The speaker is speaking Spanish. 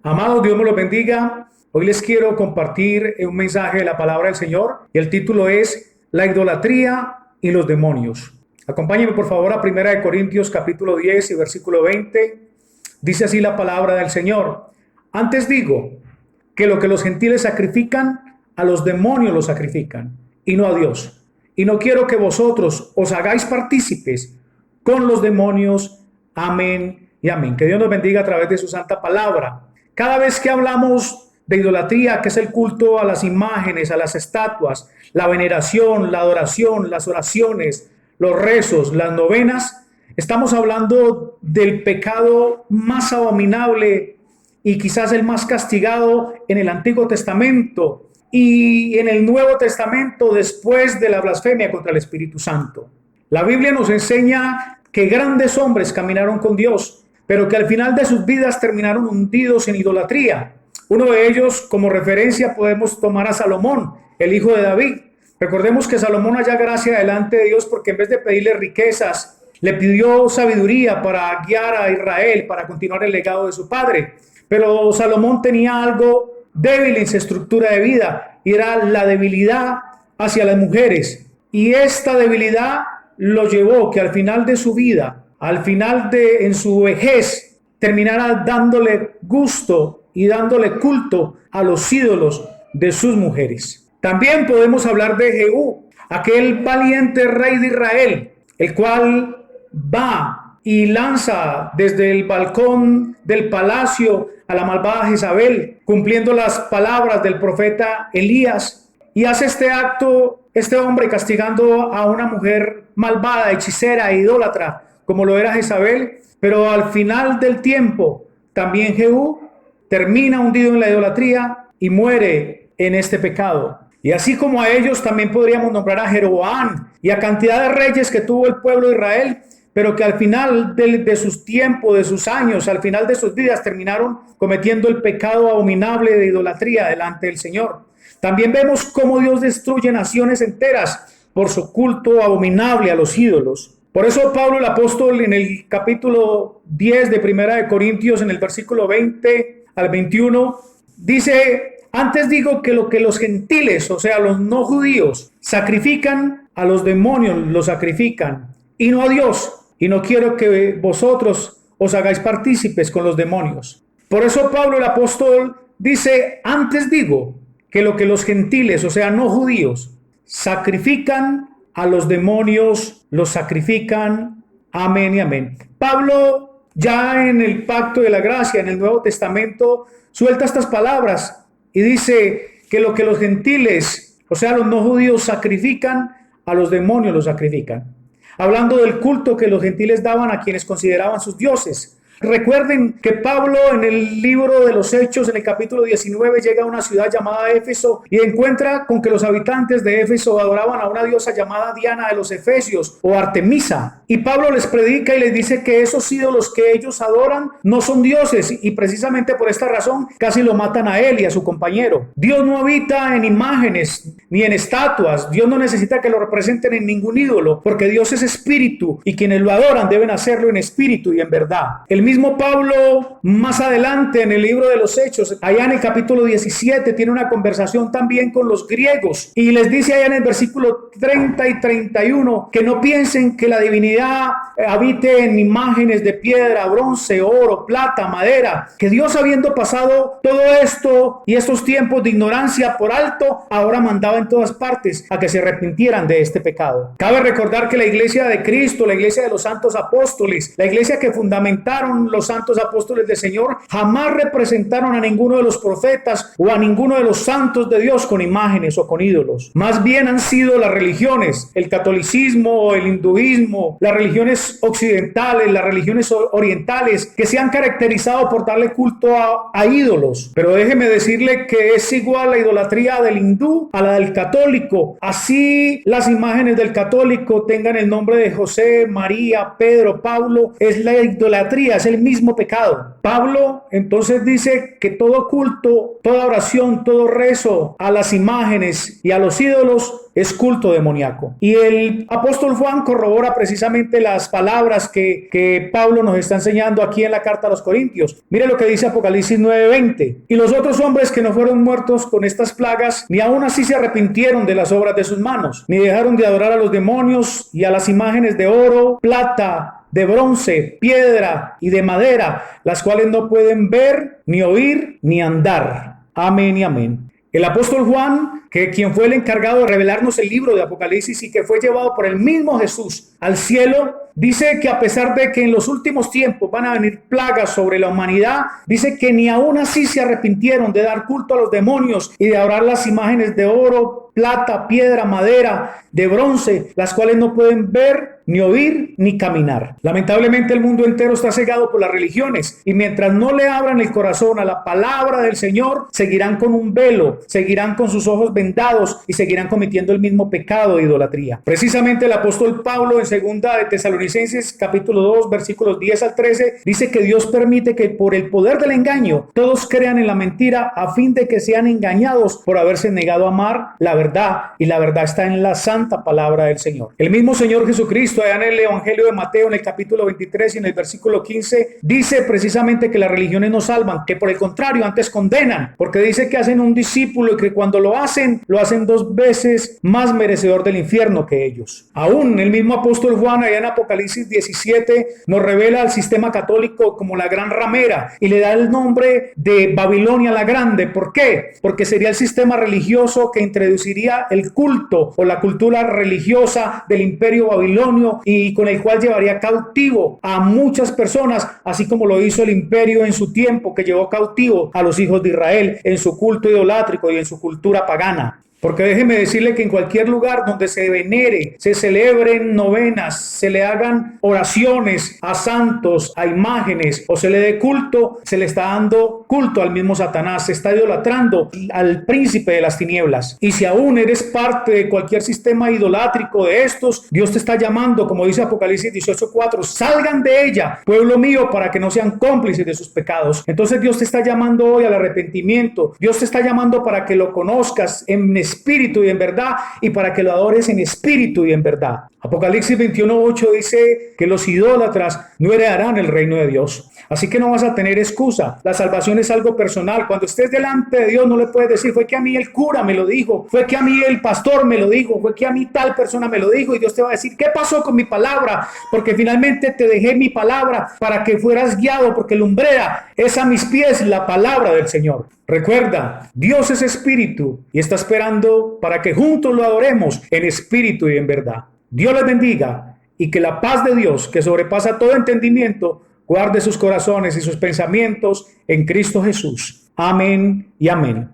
Amados, Dios me los bendiga. Hoy les quiero compartir un mensaje de la palabra del Señor y el título es La idolatría y los demonios. Acompáñenme por favor a 1 Corintios capítulo 10 y versículo 20. Dice así la palabra del Señor. Antes digo que lo que los gentiles sacrifican, a los demonios los sacrifican y no a Dios. Y no quiero que vosotros os hagáis partícipes con los demonios. Amén y amén. Que Dios nos bendiga a través de su santa palabra. Cada vez que hablamos de idolatría, que es el culto a las imágenes, a las estatuas, la veneración, la adoración, las oraciones, los rezos, las novenas, estamos hablando del pecado más abominable y quizás el más castigado en el Antiguo Testamento y en el Nuevo Testamento después de la blasfemia contra el Espíritu Santo. La Biblia nos enseña que grandes hombres caminaron con Dios, pero que al final de sus vidas terminaron hundidos en idolatría. Uno de ellos, como referencia, podemos tomar a Salomón, el hijo de David. Recordemos que Salomón halla gracia delante de Dios porque en vez de pedirle riquezas, le pidió sabiduría para guiar a Israel, para continuar el legado de su padre. Pero Salomón tenía algo débil en su estructura de vida, y era la debilidad hacia las mujeres. Y esta debilidad lo llevó que al final de su vida, en su vejez, terminara dándole gusto y dándole culto a los ídolos de sus mujeres. También podemos hablar de Jehú, aquel valiente rey de Israel, el cual va y lanza desde el balcón del palacio a la malvada Jezabel, cumpliendo las palabras del profeta Elías, y hace este acto, este hombre castigando a una mujer malvada, hechicera e idólatra, como lo era Jezabel, pero al final del tiempo también Jehú termina hundido en la idolatría y muere en este pecado. Y así como a ellos también podríamos nombrar a Jeroboam y a cantidad de reyes que tuvo el pueblo de Israel, pero que al final de sus tiempos, de sus años, al final de sus vidas terminaron cometiendo el pecado abominable de idolatría delante del Señor. También vemos cómo Dios destruye naciones enteras por su culto abominable a los ídolos. Por eso Pablo el apóstol en el capítulo 10 de 1 Corintios, en el versículo 20 al 21, dice: antes digo que lo que los gentiles, o sea, los no judíos, sacrifican, a los demonios los sacrifican y no a Dios. Y no quiero que vosotros os hagáis partícipes con los demonios. Por eso Pablo el apóstol dice: antes digo que lo que los gentiles, o sea, no judíos, sacrifican, a los demonios los sacrifican. Amén y amén. Pablo, ya en el pacto de la gracia, en el Nuevo Testamento, suelta estas palabras y dice que lo que los gentiles, o sea, los no judíos, sacrifican, a los demonios los sacrifican. Hablando del culto que los gentiles daban a quienes consideraban sus dioses. Recuerden que Pablo en el libro de los Hechos, en el capítulo 19, llega a una ciudad llamada Éfeso y encuentra con que los habitantes de Éfeso adoraban a una diosa llamada Diana de los Efesios o Artemisa. Y Pablo les predica y les dice que esos ídolos que ellos adoran no son dioses, y precisamente por esta razón casi lo matan a él y a su compañero. Dios no habita en imágenes ni en estatuas. Dios no necesita que lo representen en ningún ídolo, porque Dios es espíritu y quienes lo adoran deben hacerlo en espíritu y en verdad. El mismo Pablo, más adelante en el libro de los Hechos, allá en el capítulo 17, tiene una conversación también con los griegos y les dice allá en el versículo 30 y 31 que no piensen que la divinidad habite en imágenes de piedra, bronce, oro, plata, madera, que Dios, habiendo pasado todo esto y estos tiempos de ignorancia por alto, ahora mandaba en todas partes a que se arrepintieran de este pecado. Cabe recordar que la iglesia de Cristo, la iglesia de los santos apóstoles, la iglesia que fundamentaron los santos apóstoles del Señor, jamás representaron a ninguno de los profetas o a ninguno de los santos de Dios con imágenes o con ídolos. Más bien han sido las religiones, el catolicismo, el hinduismo, las religiones occidentales, las religiones orientales, que se han caracterizado por darle culto a ídolos. Pero déjeme decirle que es igual la idolatría del hindú a la del católico. Así las imágenes del católico tengan el nombre de José, María, Pedro, Pablo, es la idolatría, es el mismo pecado. Pablo entonces dice que todo culto, toda oración, todo rezo a las imágenes y a los ídolos es culto demoníaco. Y el apóstol Juan corrobora precisamente las palabras que Pablo nos está enseñando aquí en la carta a los Corintios. Mire lo que dice Apocalipsis 9:20. Y los otros hombres que no fueron muertos con estas plagas, ni aún así se arrepintieron de las obras de sus manos, ni dejaron de adorar a los demonios y a las imágenes de oro, plata, de bronce, piedra y de madera, las cuales no pueden ver, ni oír, ni andar. Amén y amén. El apóstol Juan, quien fue el encargado de revelarnos el libro de Apocalipsis y que fue llevado por el mismo Jesús al cielo, dice que a pesar de que en los últimos tiempos van a venir plagas sobre la humanidad, dice que ni aún así se arrepintieron de dar culto a los demonios y de adorar las imágenes de oro, plata, piedra, madera, de bronce, las cuales no pueden ver, ni oír, ni caminar. Lamentablemente el mundo entero está cegado por las religiones y mientras no le abran el corazón a la palabra del Señor, seguirán con un velo, seguirán con sus ojos vendados y seguirán cometiendo el mismo pecado de idolatría. Precisamente el apóstol Pablo en segunda de Tesalonicenses capítulo 2 versículos 10 al 13 dice que Dios permite que por el poder del engaño todos crean en la mentira a fin de que sean engañados por haberse negado a amar la verdad, y la verdad está en la santa palabra del Señor. El mismo Señor Jesucristo allá en el Evangelio de Mateo en el capítulo 23 y en el versículo 15 dice precisamente que las religiones no salvan, que por el contrario antes condenan, porque dice que hacen un discípulo y que cuando lo hacen 2 veces más merecedor del infierno que ellos. Aún el mismo apóstol Juan allá en Apocalipsis 17 nos revela al sistema católico como la gran ramera y le da el nombre de Babilonia la Grande. ¿Por qué? Porque sería el sistema religioso que introduciría el culto o la cultura religiosa del imperio babilonio y con el cual llevaría cautivo a muchas personas, así como lo hizo el imperio en su tiempo, que llevó cautivo a los hijos de Israel en su culto idolátrico y en su cultura pagana. Porque déjeme decirle que en cualquier lugar donde se venere, se celebren novenas, se le hagan oraciones a santos, a imágenes o se le dé culto, se le está dando culto al mismo Satanás, se está idolatrando al príncipe de las tinieblas. Y si aún eres parte de cualquier sistema idolátrico de estos, Dios te está llamando, como dice Apocalipsis 18:4, salgan de ella, pueblo mío, para que no sean cómplices de sus pecados. Entonces Dios te está llamando hoy al arrepentimiento. Dios te está llamando para que lo conozcas en espíritu y en verdad, y para que lo adores en espíritu y en verdad. Apocalipsis 21:8 dice que los idólatras no heredarán el reino de Dios. Así que no vas a tener excusa. La salvación es algo personal. Cuando estés delante de Dios no le puedes decir, fue que a mí el cura me lo dijo, fue que a mí el pastor me lo dijo, fue que a mí tal persona me lo dijo, y Dios te va a decir, ¿qué pasó con mi palabra? Porque finalmente te dejé mi palabra para que fueras guiado, porque lumbrera es a mis pies la palabra del Señor. Recuerda, Dios es espíritu y está esperando para que juntos lo adoremos en espíritu y en verdad. Dios les bendiga y que la paz de Dios, que sobrepasa todo entendimiento, guarde sus corazones y sus pensamientos en Cristo Jesús. Amén y amén.